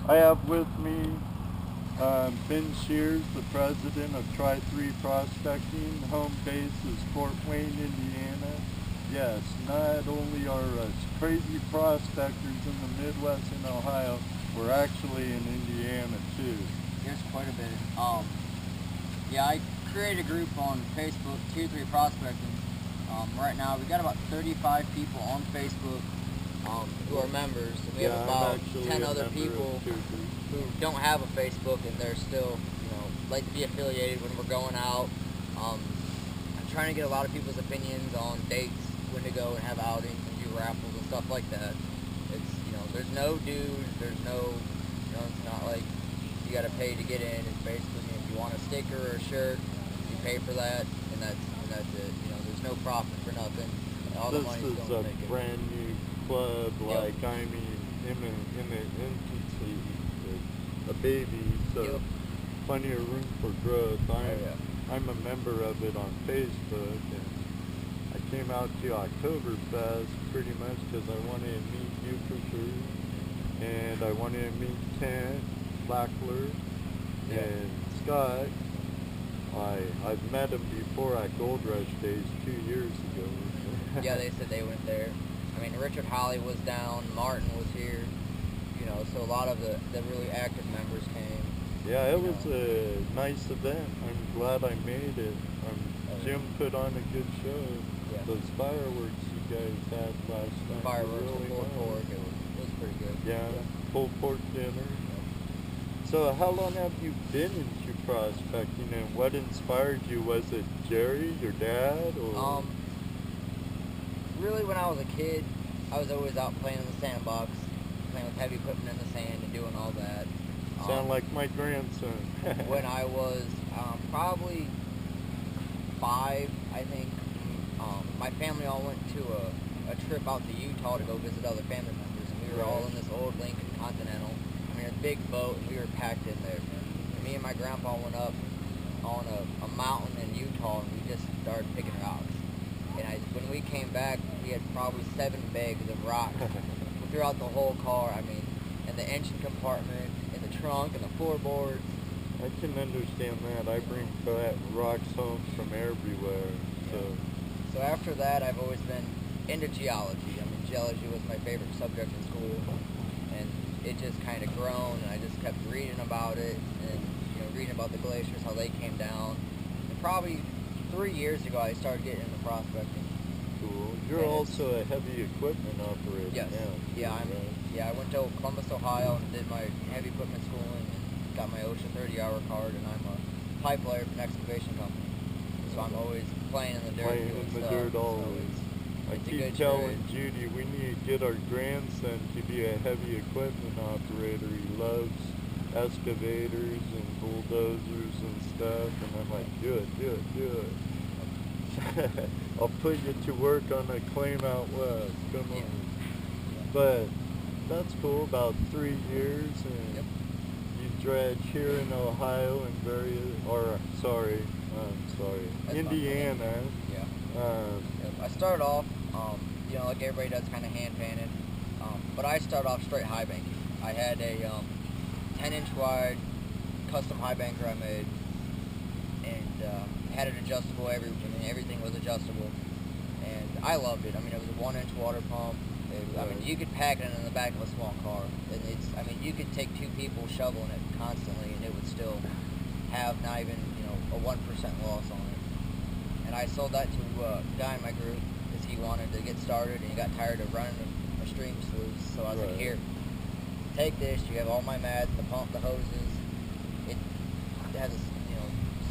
I have with me Ben Shears, the president of Tri-3 Prospecting. Home base is Fort Wayne, Indiana. Yes, not only are us crazy prospectors in the Midwest and Ohio, we're actually in Indiana too. There's quite a bit. Yeah, I created a group on Facebook, Tier 3 Prospecting. Right now, we got about 35 people on Facebook who are members. And we have about 10 other people who don't have a Facebook and they're still, like to be affiliated when we're going out. I'm trying to get a lot of people's opinions on dates, when to go and have outings and do raffles and stuff like that. It's, there's no dues, there's no, it's not like you got to pay to get in. It's basically, if you want a sticker or a shirt, you pay for that, and that's it. There's no profit for nothing. All the money's going to make it. This is a brand new club, like, I mean, in the infancy, a baby, so plenty of room for growth. I'm a member of it on Facebook, and I came out to Oktoberfest pretty much because I wanted to meet you for sure, and I wanted to meet Kent, Lackler, and Scott. I've met them before at Gold Rush Days 2 years ago. Yeah, they said they went there. I mean, Richard Holly was down, Martin was here, so a lot of the really active members came. Yeah, it was a nice event. I'm glad I made it. Jim put on a good show. Yeah. Those fireworks you guys had last night. Fireworks, really pulled pork, it was pretty good. Yeah, pulled pork dinner. So how long have you been into prospecting, and what inspired you? Was it Jerry, your dad, or? Really, when I was a kid, I was always out playing in the sandbox, playing with heavy equipment in the sand and doing all that. Sound like my grandson. When I was probably 5, I think, my family all went to a trip out to Utah to go visit other family members, and we were all in this old Lincoln Continental. I mean, a big boat, and we were packed in there. And me and my grandpa went up on a mountain in Utah, and we just started picking rocks. And when we came back, we had probably 7 bags of rocks throughout the whole car. I mean, in the engine compartment, in the trunk, and the floorboards. I can understand that. I bring back rocks home from everywhere. So after that, I've always been into geology. I mean, geology was my favorite subject in school, and it just kind of grown, and I just kept reading about it, and reading about the glaciers, how they came down. And probably 3 years ago, I started getting into prospecting. Cool. You're also a heavy equipment operator. Yes. Now, I went to Columbus, Ohio, and did my heavy equipment schooling, and got my OSHA 30-hour card, and I'm a pipe layer for an excavation company. So I'm always playing in the dirt. Playing in the dirt always. I keep telling Judy we need to get our grandson to be a heavy equipment operator. He loves excavators and bulldozers and stuff, and I'm like, do it. I'll put you to work on a claim out west. Come on. But that's cool. About 3 years, and you dredge here in Ohio and Indiana. I started off, like everybody does, kind of hand painted. But I started off straight high banking. I had a 10-inch wide custom high banker I made, and had it adjustable. Everything was adjustable, and I loved it. I mean, it was a 1-inch water pump. I mean, you could pack it in the back of a small car, and you could take 2 people shoveling it constantly, and it would still have not even a 1% loss on it. And I sold that to a guy in my group because he wanted to get started, and he got tired of running a stream sluice. So I was like, here, take this. You have all my mats, the pump, the hoses. It has a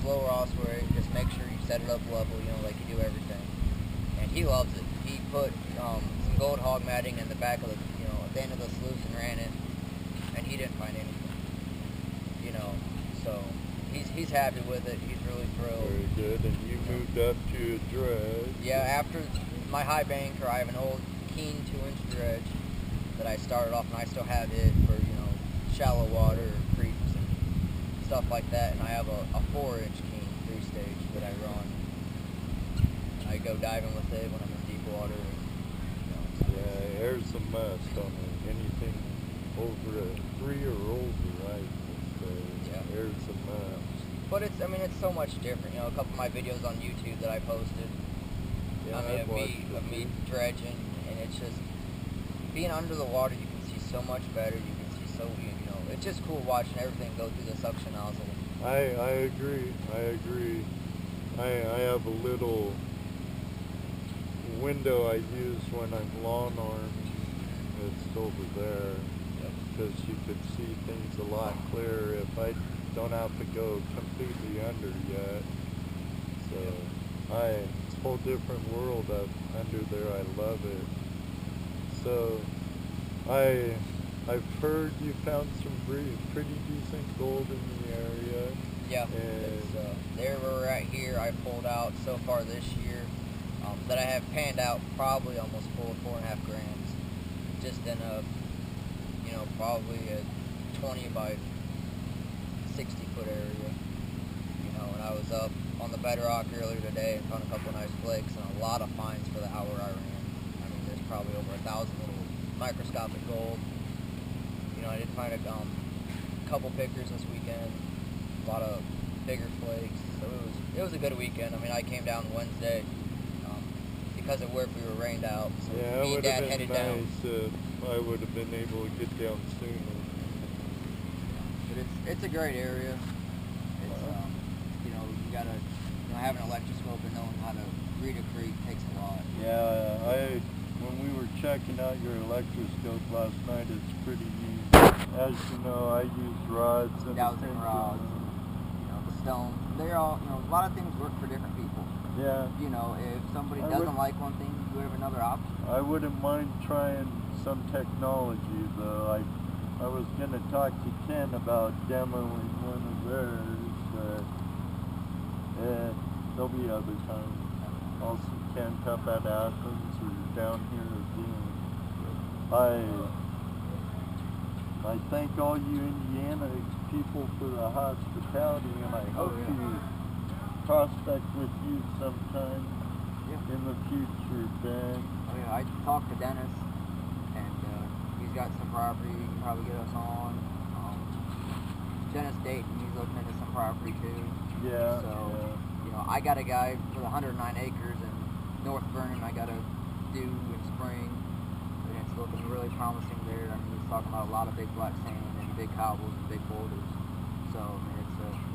slow Ross where just make sure you set it up level, like you do everything. And he loves it. He put some gold hog matting in the back of the, at the end of the sluice and ran it, and he didn't find anything. So he's happy with it. He's really thrilled. Very good. And you moved up to a dredge. Yeah, after my high banker, I have an old Keen 2-inch dredge that I started off, and I still have it for shallow water, creeks, and stuff like that. And I have a 4-inch Keen 3-stage that I run. I go diving with it when I'm in deep water. Yeah, there's some must on it. Anything over a 3 or older, right? Yeah. There's some But it's, I mean, it's so much different. You know, a couple of my videos on YouTube that I posted. yeah, I mean, of me dredging, and it's just being under the water. You can see so much better. You can see so, you know, it's just cool watching everything go through the suction nozzle. I agree. I have a little window I use when I'm lawn arming. It's over there because you could see things a lot clearer if I don't have to go completely under yet. So it's a whole different world up under there. I love it. So I've heard you found some pretty decent gold in the area. Yeah, it's, there we're at here. I pulled out so far this year that I have panned out probably almost 4.5 grams, just in a, you know, probably a 20 by 60 foot area. You know, and I was up on the bedrock earlier today and found a couple nice flakes and a lot of finds for the hour I ran. I mean, there's probably over 1,000 little microscopic gold. You know, I did find a couple pickers this weekend, a lot of bigger flakes. So it was a good weekend. I mean, I came down Wednesday because of work. We were rained out, so yeah, me and Dad headed down. If I would have been able to get down sooner. But it's a great area. It's you know, you gotta, you know, have an electroscope and knowing how to read a creek takes a lot. Yeah, when we were checking out your electroscope last night, it's pretty neat. As you know, I use rods and dowsing rods, you know, the stone. They're all, you know, a lot of things work for different people. Yeah. You know, if somebody doesn't like one thing, you have another option. I wouldn't mind trying some technology, though. I was going to talk to Ken about demoing one of theirs, but there'll be other times. I'll see Ken up at Athens or down here again. I thank all you Indiana people for the hospitality, and I hope to prospect with you sometime in the future, Ben. Oh yeah, I talked to Dennis, and he's got some property he can probably get us on. Dennis Dayton, he's looking into some property too. Yeah. So, you know, I got a guy for the 109 acres in North Vernon I got to do in spring, and it's looking really promising there. I mean, he's talking about a lot of big black sand and big cobbles and big boulders. So, I mean,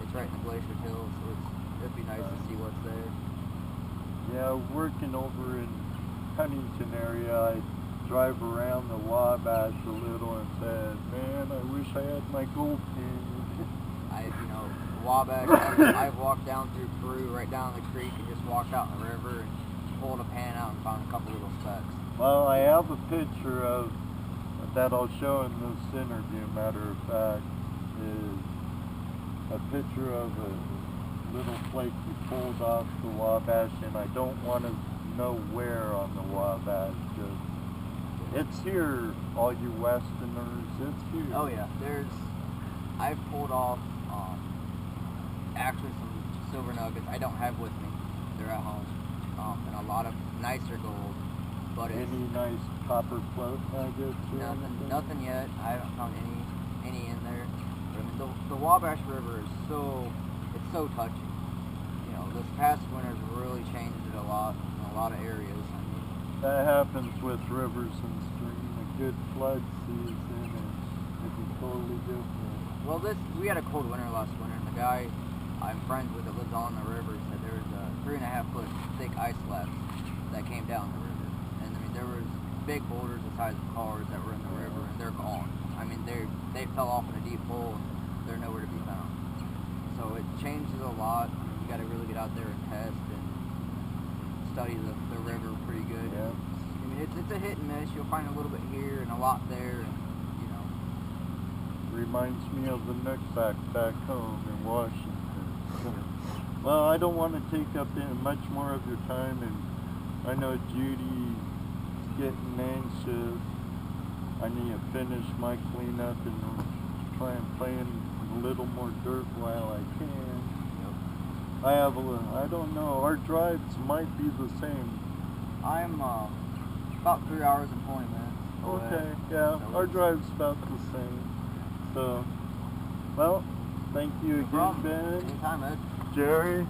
it's right in the Glacier Hills, so it'd be nice to see what's there. Yeah, working over in Huntington area, I drive around the Wabash a little and said, man, I wish I had my gold pin. You know, Wabash, I've walked down through Peru, right down the creek, and just walked out in the river and pulled a pan out and found a couple little specks. Well, I have a picture of that I'll show in this interview, matter of fact, is a picture of a little flake we pulled off the Wabash, and I don't want to know where on the Wabash. It's here, all you Westerners, it's here. Oh yeah, I've pulled off actually some silver nuggets I don't have with me. They're at home. And a lot of nicer gold. But any nice copper float nuggets? Nothing yet. I haven't found any in there. But I mean, the Wabash River is it's so touchy. You know, this past winter's really changed it a lot in a lot of areas. I mean, that happens with rivers and streams. A good flood season and it'd be totally different. Well, we had a cold winter last winter, and the guy I'm friends with that lives on the river said there was a 3.5 foot thick ice slabs that came down the river. And I mean, there was big boulders the size of cars that were in the river, and they're gone. I mean, they fell off in a deep hole, and they're nowhere to be found. So it changes a lot. I mean, you got to really get out there and test and study the river pretty good. Yeah. I mean, it's a hit and miss. You'll find a little bit here and a lot there, and you know. Reminds me of the Nooksack back home in Washington. Well, I don't want to take up much more of your time, and I know Judy's getting anxious. I need to finish my cleanup and try and play in a little more dirt while I can. I don't know, our drives might be the same. I'm about 3 hours and 20 minutes. Okay, yeah, our drive's about the same. So, well, thank you again, Ben. Anytime, Ed. Jerry.